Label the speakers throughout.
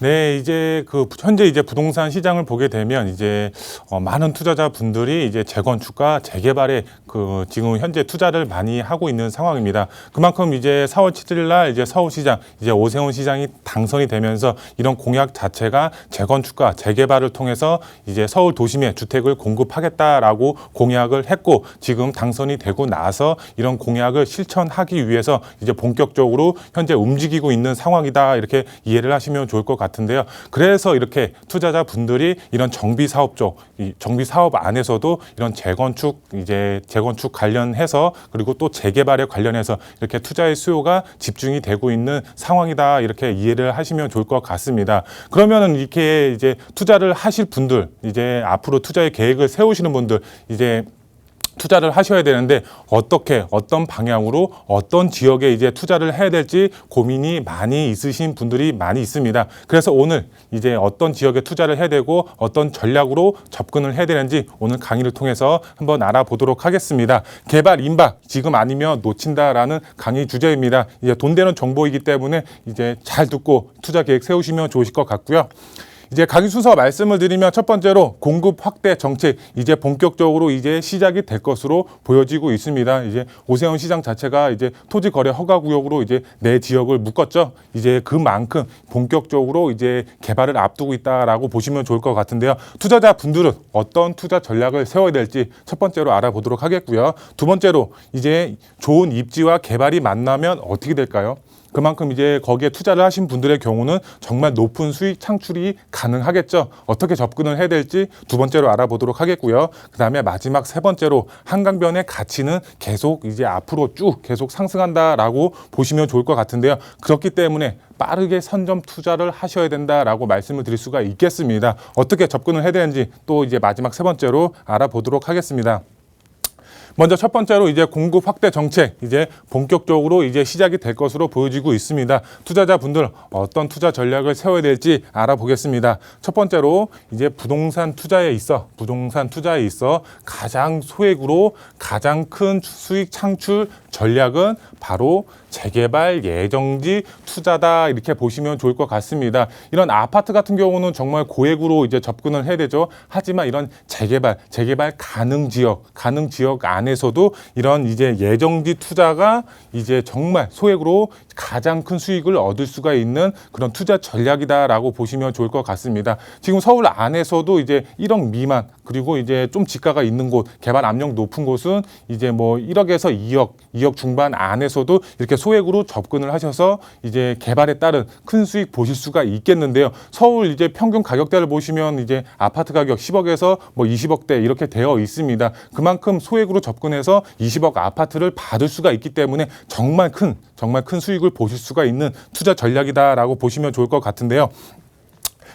Speaker 1: 네, 이제 현재 이제 부동산 시장을 보게 되면 이제 많은 투자자분들이 이제 재건축과 재개발에 지금 현재 투자를 많이 하고 있는 상황입니다. 그만큼 이제 4월 7일 날 이제 서울시장 이제 오세훈 시장이 당선이 되면서 이런 공약 자체가 재건축과 재개발을 통해서 이제 서울 도심에 주택을 공급하겠다라고 공약을 했고, 지금 당선이 되고 나서 이런 공약을 실천하기 위해서 이제 본격적으로 현재 움직이고 있는 상황이다, 이렇게 이해를 하시면 좋을 것 같은데요. 그래서 이렇게 투자자분들이 이런 정비 사업 쪽, 이 정비 사업 안에서도 이런 재건축 관련해서, 그리고 또 재개발에 관련해서 이렇게 투자의 수요가 집중이 되고 있는 상황이다, 이렇게 이해를 하시면 좋을 것 같습니다. 그러면은 이렇게 이제 투자를 하실 분들, 이제 앞으로 투자의 계획을 세우시는 분들, 이제 투자를 하셔야 되는데 어떤 방향으로 어떤 지역에 이제 투자를 해야 될지 고민이 많이 있으신 분들이 많이 있습니다. 그래서 오늘 이제 어떤 지역에 투자를 해야 되고 어떤 전략으로 접근을 해야 되는지 오늘 강의를 통해서 한번 알아보도록 하겠습니다. 개발 임박 지금 아니면 놓친다라는 강의 주제입니다. 이제 돈 되는 정보이기 때문에 이제 잘 듣고 투자 계획 세우시면 좋으실 것 같고요. 이제 강의 순서 말씀을 드리면, 첫 번째로 공급 확대 정책, 이제 본격적으로 이제 시작이 될 것으로 보여지고 있습니다. 이제 오세훈 시장 자체가 이제 토지 거래 허가 구역으로 이제 내 지역을 묶었죠. 이제 그만큼 본격적으로 이제 개발을 앞두고 있다라고 보시면 좋을 것 같은데요. 투자자분들은 어떤 투자 전략을 세워야 될지 첫 번째로 알아보도록 하겠고요. 두 번째로 이제 좋은 입지와 개발이 만나면 어떻게 될까요? 그만큼 이제 거기에 투자를 하신 분들의 경우는 정말 높은 수익 창출이 가능하겠죠. 어떻게 접근을 해야 될지 두 번째로 알아보도록 하겠고요. 그 다음에 마지막 세 번째로 한강변의 가치는 계속 이제 앞으로 쭉 계속 상승한다라고 보시면 좋을 것 같은데요. 그렇기 때문에 빠르게 선점 투자를 하셔야 된다라고 말씀을 드릴 수가 있겠습니다. 어떻게 접근을 해야 되는지 또 이제 마지막 세 번째로 알아보도록 하겠습니다. 먼저 첫 번째로 이제 공급 확대 정책, 이제 본격적으로 이제 시작이 될 것으로 보여지고 있습니다. 투자자분들 어떤 투자 전략을 세워야 될지 알아보겠습니다. 첫 번째로 이제 부동산 투자에 있어 가장 소액으로 가장 큰 수익 창출 전략은 바로 재개발 예정지 투자다, 이렇게 보시면 좋을 것 같습니다. 이런 아파트 같은 경우는 정말 고액으로 이제 접근을 해야 되죠. 하지만 이런 재개발 가능 지역 안에서도 이런 이제 예정지 투자가 이제 정말 소액으로 가장 큰 수익을 얻을 수가 있는 그런 투자 전략이다라고 보시면 좋을 것 같습니다. 지금 서울 안에서도 이제 1억 미만, 그리고 이제 좀 지가가 있는 곳, 개발 압력 높은 곳은 이제 뭐 1억에서 2억 중반 안에서도 이렇게 소액으로 접근을 하셔서 이제 개발에 따른 큰 수익 보실 수가 있겠는데요. 서울 이제 평균 가격대를 보시면 이제 아파트 가격 10억에서 뭐 20억대 이렇게 되어 있습니다. 그만큼 소액으로 접근해서 20억 아파트를 받을 수가 있기 때문에 정말 큰 수익을 보실 수가 있는 투자 전략이다라고 보시면 좋을 것 같은데요.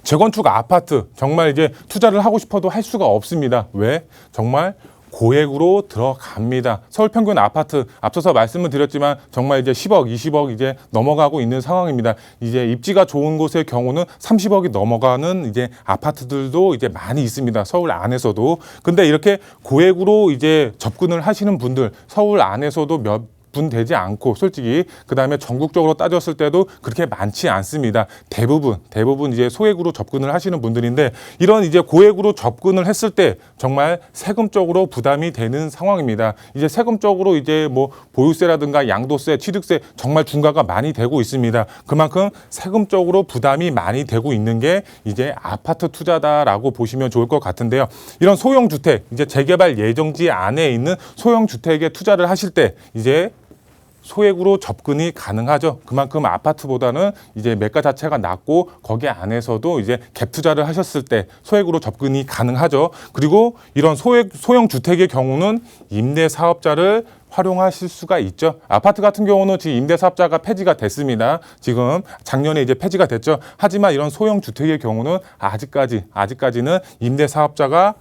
Speaker 1: 재건축 아파트 정말 이제 투자를 하고 싶어도 할 수가 없습니다. 왜? 정말 고액으로 들어갑니다. 서울 평균 아파트 앞서서 말씀을 드렸지만 정말 이제 10억, 20억 이제 넘어가고 있는 상황입니다. 이제 입지가 좋은 곳의 경우는 30억이 넘어가는 이제 아파트들도 이제 많이 있습니다. 서울 안에서도. 근데 이렇게 고액으로 이제 접근을 하시는 분들, 서울 안에서도 몇 분 되지 않고, 솔직히 그 다음에 전국적으로 따졌을 때도 그렇게 많지 않습니다. 대부분 이제 소액으로 접근을 하시는 분들인데, 이런 이제 고액으로 접근을 했을 때 정말 세금적으로 부담이 되는 상황입니다. 이제 세금적으로 이제 뭐 보유세라든가 양도세, 취득세 정말 중과가 많이 되고 있습니다. 그만큼 세금적으로 부담이 많이 되고 있는 게 이제 아파트 투자다라고 보시면 좋을 것 같은데요. 이런 소형 주택, 이제 재개발 예정지 안에 있는 소형 주택에 투자를 하실 때 이제 소액으로 접근이 가능하죠. 그만큼 아파트보다는 이제 매가 자체가 낮고 거기 안에서도 이제 갭 투자를 하셨을 때 소액으로 접근이 가능하죠. 그리고 이런 소형 주택의 경우는 임대 사업자를 활용하실 수가 있죠. 아파트 같은 경우는 지금 임대 사업자가 폐지가 됐습니다. 지금 작년에 이제 폐지가 됐죠. 하지만 이런 소형 주택의 경우는 아직까지는 임대 사업자가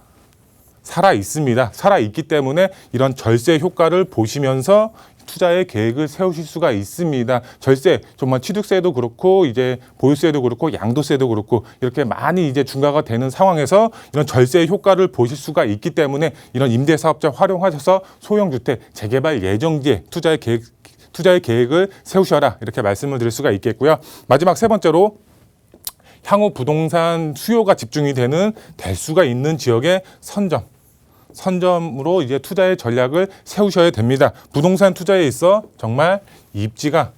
Speaker 1: 살아 있습니다. 살아 있기 때문에 이런 절세 효과를 보시면서 투자의 계획을 세우실 수가 있습니다. 절세, 정말 취득세도 그렇고 이제 보유세도 그렇고 양도세도 그렇고 이렇게 많이 이제 중과가 되는 상황에서 이런 절세 효과를 보실 수가 있기 때문에 이런 임대사업자 활용하셔서 소형주택 재개발 예정지에 투자의 계획을 세우셔라, 이렇게 말씀을 드릴 수가 있겠고요. 마지막 세 번째로 향후 부동산 수요가 집중이 될 수가 있는 지역의 선점으로 이제 투자의 전략을 세우셔야 됩니다. 부동산 투자에 있어 정말 입지가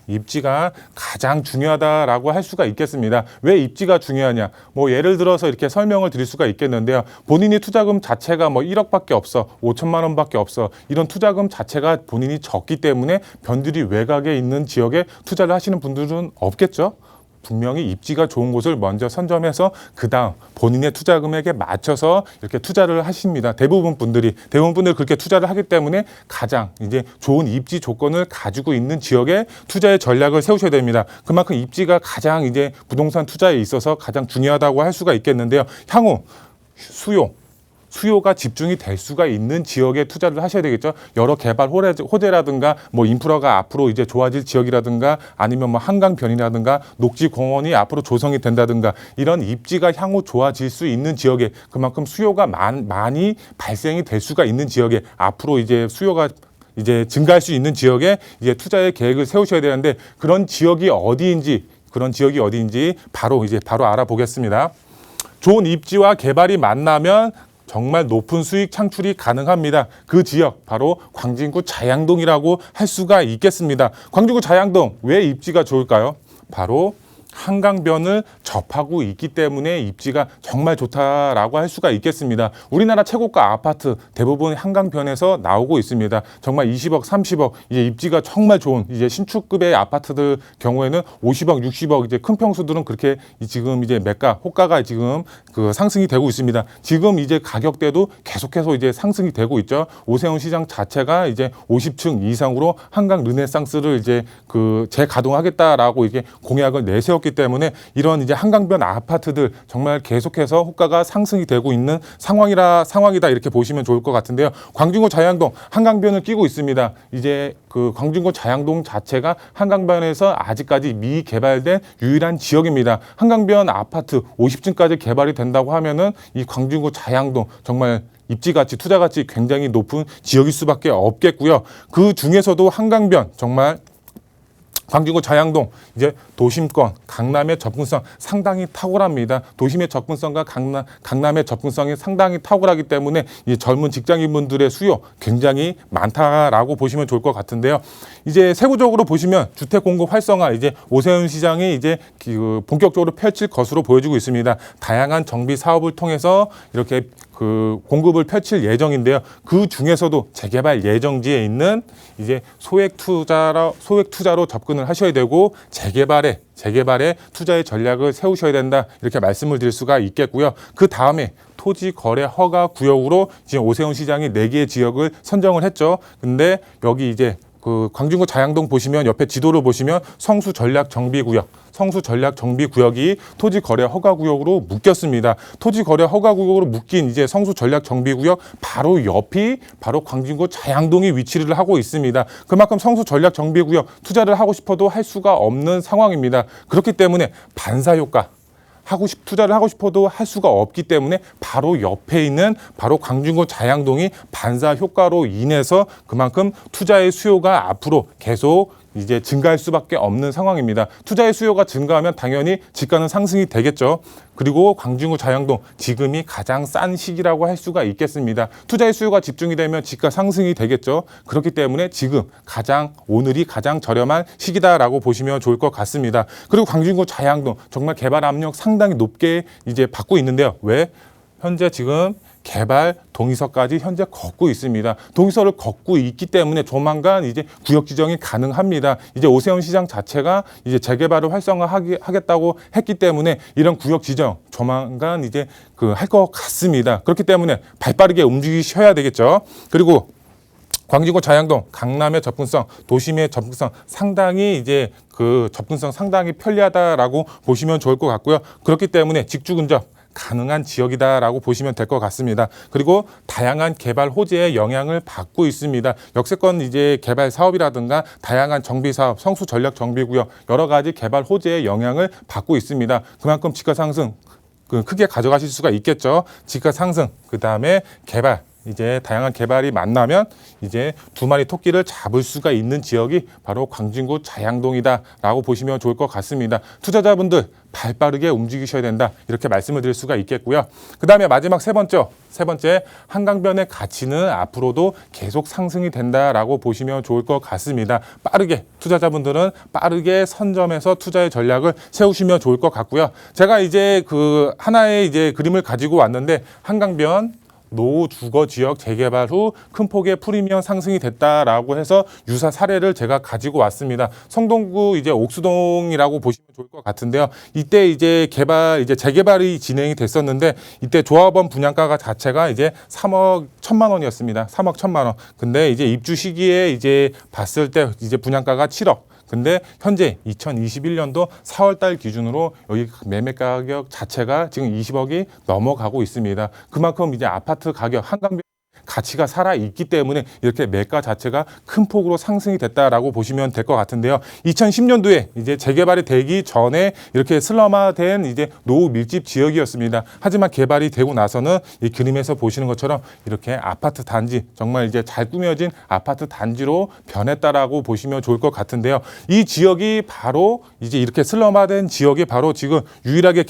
Speaker 1: 가장 중요하다라고 할 수가 있겠습니다. 왜 입지가 중요하냐? 뭐 예를 들어서 이렇게 설명을 드릴 수가 있겠는데요. 본인이 투자금 자체가 뭐 1억밖에 없어, 5천만 원밖에 없어. 이런 투자금 자체가 본인이 적기 때문에 변두리 외곽에 있는 지역에 투자를 하시는 분들은 없겠죠. 분명히 입지가 좋은 곳을 먼저 선점해서 그다음 본인의 투자 금액에 맞춰서 이렇게 투자를 하십니다. 대부분 분들이 그렇게 투자를 하기 때문에 가장 이제 좋은 입지 조건을 가지고 있는 지역에 투자의 전략을 세우셔야 됩니다. 그만큼 입지가 가장 이제 부동산 투자에 있어서 가장 중요하다고 할 수가 있겠는데요. 향후 수요가 집중이 될 수가 있는 지역에 투자를 하셔야 되겠죠. 여러 개발 호재라든가 뭐 인프라가 앞으로 이제 좋아질 지역이라든가 아니면 뭐 한강변이라든가 녹지 공원이 앞으로 조성이 된다든가 이런 입지가 향후 좋아질 수 있는 지역에 그만큼 수요가 많이 발생이 될 수가 있는 지역에 앞으로 이제 수요가 이제 증가할 수 있는 지역에 이제 투자의 계획을 세우셔야 되는데 그런 지역이 어디인지 바로 알아보겠습니다. 좋은 입지와 개발이 만나면 정말 높은 수익 창출이 가능합니다. 그 지역 바로 광진구 자양동이라고 할 수가 있겠습니다. 광진구 자양동 왜 입지가 좋을까요? 바로 한강변을 접하고 있기 때문에 입지가 정말 좋다라고 할 수가 있겠습니다. 우리나라 최고가 아파트 대부분 한강변에서 나오고 있습니다. 정말 20억, 30억 이제 입지가 정말 좋은 이제 신축급의 아파트들 경우에는 50억, 60억 이제 큰 평수들은 그렇게 지금 이제 매가 호가가 지금 그 상승이 되고 있습니다. 지금 이제 가격대도 계속해서 이제 상승이 되고 있죠. 오세훈 시장 자체가 이제 50층 이상으로 한강 르네상스를 이제 그 재가동하겠다라고 이게 공약을 내세웠기 때문에 이런 이제 한강변 아파트들 정말 계속해서 호가가 상승이 되고 있는 상황이다 이렇게 보시면 좋을 것 같은데요. 광진구 자양동 한강변을 끼고 있습니다. 이제 그 광진구 자양동 자체가 한강변에서 아직까지 미개발된 유일한 지역입니다. 한강변 아파트 50층까지 개발이 된다고 하면은 이 광진구 자양동 정말 입지 가치, 투자 가치 굉장히 높은 지역일 수밖에 없겠고요. 그 중에서도 한강변 정말 광진구 자양동 이제 도심권, 강남의 접근성 상당히 탁월합니다. 도심의 접근성과 강남의 접근성이 상당히 탁월하기 때문에 이 젊은 직장인분들의 수요 굉장히 많다라고 보시면 좋을 것 같은데요. 이제 세부적으로 보시면 주택 공급 활성화 이제 오세훈 시장이 이제 본격적으로 펼칠 것으로 보여지고 있습니다. 다양한 정비 사업을 통해서 이렇게 그 공급을 펼칠 예정인데요. 그 중에서도 재개발 예정지에 있는 이제 소액 투자로 접근을 하셔야 되고 재개발에 투자의 전략을 세우셔야 된다 이렇게 말씀을 드릴 수가 있겠고요. 그 다음에 토지 거래 허가 구역으로 지금 오세훈 시장이 4개의 지역을 선정을 했죠. 근데 여기 이제 그 광진구 자양동 보시면 옆에 지도를 보시면 성수 전략 정비 구역이 토지 거래 허가 구역으로 묶였습니다. 토지 거래 허가 구역으로 묶인 이제 성수 전략 정비 구역 바로 옆이 바로 광진구 자양동이 위치를 하고 있습니다. 그만큼 성수 전략 정비 구역 투자를 하고 싶어도 할 수가 없는 상황입니다. 그렇기 때문에 반사 효과 투자를 하고 싶어도 할 수가 없기 때문에 바로 옆에 있는 바로 광진구 자양동이 반사 효과로 인해서 그만큼 투자의 수요가 앞으로 계속 이제 증가할 수밖에 없는 상황입니다. 투자의 수요가 증가하면 당연히 지가는 상승이 되겠죠. 그리고 광진구 자양동 지금이 가장 싼 시기라고 할 수가 있겠습니다. 투자의 수요가 집중이 되면 지가 상승이 되겠죠. 그렇기 때문에 지금 오늘이 가장 저렴한 시기다라고 보시면 좋을 것 같습니다. 그리고 광진구 자양동 정말 개발 압력 상당히 높게 이제 받고 있는데요. 왜? 현재 지금 개발 동의서까지 현재 걷고 있습니다. 동의서를 걷고 있기 때문에 조만간 이제 구역 지정이 가능합니다. 이제 오세훈 시장 자체가 이제 재개발을 활성화하겠다고 했기 때문에 이런 구역 지정 조만간 이제 할 것 같습니다. 그렇기 때문에 발빠르게 움직이셔야 되겠죠. 그리고 광진구 자양동 강남의 접근성, 도심의 접근성 상당히 이제 접근성 상당히 편리하다라고 보시면 좋을 것 같고요. 그렇기 때문에 직주 근접 가능한 지역이다라고 보시면 될 것 같습니다. 그리고 다양한 개발 호재에 영향을 받고 있습니다. 역세권 이제 개발 사업이라든가 다양한 정비 사업, 성수 전략 정비 구역 여러 가지 개발 호재에 영향을 받고 있습니다. 그만큼 지가 상승 크게 가져가실 수가 있겠죠. 지가 상승, 그 다음에 개발 이제 다양한 개발이 만나면 이제 두 마리 토끼를 잡을 수가 있는 지역이 바로 광진구 자양동이다라고 보시면 좋을 것 같습니다. 투자자분들 발 빠르게 움직이셔야 된다, 이렇게 말씀을 드릴 수가 있겠고요. 그 다음에 마지막 세 번째 한강변의 가치는 앞으로도 계속 상승이 된다라고 보시면 좋을 것 같습니다. 빠르게 투자자분들은 빠르게 선점해서 투자의 전략을 세우시면 좋을 것 같고요. 제가 이제 그 하나의 이제 그림을 가지고 왔는데, 한강변 노후 주거 지역 재개발 후 큰 폭의 프리미엄 상승이 됐다라고 해서 유사 사례를 제가 가지고 왔습니다. 성동구 이제 옥수동이라고 보시면 좋을 것 같은데요. 이때 이제 재개발이 진행이 됐었는데, 이때 조합원 분양가가 자체가 이제 3억 1천만 원이었습니다. 3억 1천만 원. 근데 이제 입주 시기에 이제 봤을 때 이제 분양가가 7억. 근데 현재 2021년도 4월 달 기준으로 여기 매매 가격 자체가 지금 20억이 넘어가고 있습니다. 그만큼 이제 아파트 가격, 한강변 가치가 살아있기 때문에 이렇게 매가 자체가 큰 폭으로 상승이 됐다라고 보시면 될 것 같은데요. 2010년도에 이제 재개발이 되기 전에 이렇게 슬럼화된 이제 노후 밀집 지역이었습니다. 하지만 개발이 되고 나서는 이 그림에서 보시는 것처럼 이렇게 아파트 단지, 정말 이제 잘 꾸며진 아파트 단지로 변했다라고 보시면 좋을 것 같은데요. 이 지역이 바로 이제 이렇게 슬럼화된 지역이 바로 지금 유일하게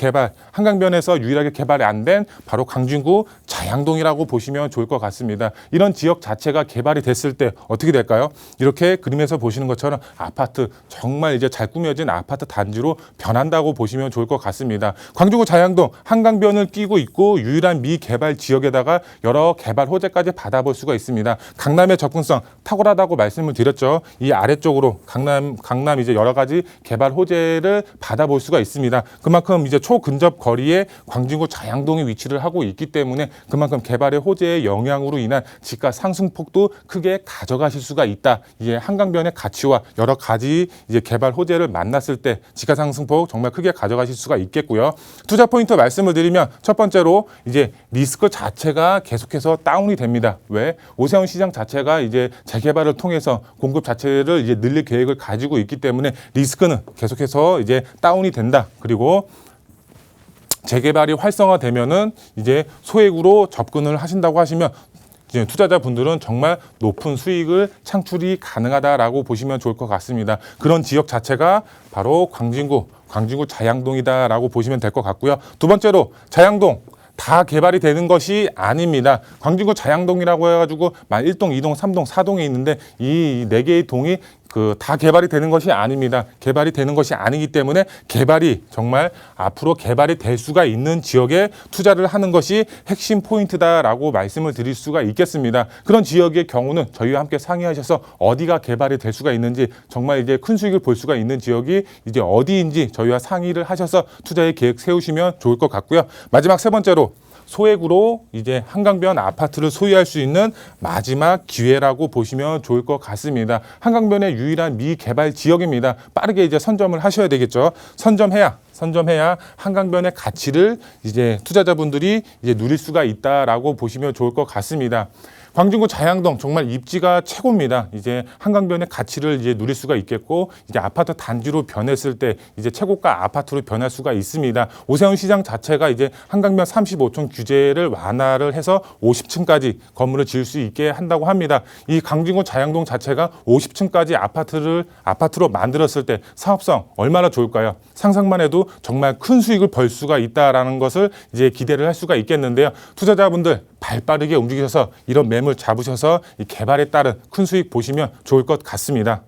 Speaker 1: 한강변에서 유일하게 개발이 안 된 바로 광진구 자양동이라고 보시면 좋을 것 같습니다. 이런 지역 자체가 개발이 됐을 때 어떻게 될까요? 이렇게 그림에서 보시는 것처럼 아파트, 정말 이제 잘 꾸며진 아파트 단지로 변한다고 보시면 좋을 것 같습니다. 광주구 자양동 한강변을 끼고 있고 유일한 미개발 지역에다가 여러 개발 호재까지 받아볼 수가 있습니다. 강남의 접근성 탁월하다고 말씀을 드렸죠. 이 아래쪽으로 강남 이제 여러 가지 개발 호재를 받아볼 수가 있습니다. 그만큼 이제 초근접 거리에 광진구 자양동이 위치를 하고 있기 때문에 그만큼 개발의 호재의 영향으로 인한 지가 상승폭도 크게 가져가실 수가 있다. 이게 한강변의 가치와 여러 가지 이제 개발 호재를 만났을 때 지가 상승폭 정말 크게 가져가실 수가 있겠고요. 투자 포인트 말씀을 드리면, 첫 번째로 이제 리스크 자체가 계속해서 다운이 됩니다. 왜? 오세훈 시장 자체가 이제 재개발을 통해서 공급 자체를 이제 늘릴 계획을 가지고 있기 때문에 리스크는 계속해서 이제 다운이 된다. 그리고 재개발이 활성화되면은 이제 소액으로 접근을 하신다고 하시면 이제 투자자분들은 정말 높은 수익을 창출이 가능하다라고 보시면 좋을 것 같습니다. 그런 지역 자체가 바로 광진구 자양동이다라고 보시면 될 것 같고요. 두 번째로 자양동 다 개발이 되는 것이 아닙니다. 광진구 자양동이라고 해가지고 1동, 2동, 3동, 4동에 있는데 이 4개의 동이 다 개발이 되는 것이 아닙니다. 개발이 되는 것이 아니기 때문에 개발이 정말 앞으로 개발이 될 수가 있는 지역에 투자를 하는 것이 핵심 포인트다라고 말씀을 드릴 수가 있겠습니다. 그런 지역의 경우는 저희와 함께 상의하셔서 어디가 개발이 될 수가 있는지, 정말 이제 큰 수익을 볼 수가 있는 지역이 이제 어디인지 저희와 상의를 하셔서 투자의 계획 세우시면 좋을 것 같고요. 마지막 세 번째로 소액으로 이제 한강변 아파트를 소유할 수 있는 마지막 기회라고 보시면 좋을 것 같습니다. 한강변의 유일한 미개발 지역입니다. 빠르게 이제 선점을 하셔야 되겠죠. 선점해야 한강변의 가치를 이제 투자자분들이 이제 누릴 수가 있다라고 보시면 좋을 것 같습니다. 광진구 자양동 정말 입지가 최고입니다. 이제 한강변의 가치를 이제 누릴 수가 있겠고, 이제 아파트 단지로 변했을 때 이제 최고가 아파트로 변할 수가 있습니다. 오세훈 시장 자체가 이제 한강변 35층 규제를 완화를 해서 50층까지 건물을 지을 수 있게 한다고 합니다. 이 광진구 자양동 자체가 50층까지 아파트로 만들었을 때 사업성 얼마나 좋을까요? 상상만 해도 정말 큰 수익을 벌 수가 있다라는 것을 이제 기대를 할 수가 있겠는데요. 투자자분들 발 빠르게 움직이셔서 이런 매물 잡으셔서 이 개발에 따른 큰 수익 보시면 좋을 것 같습니다.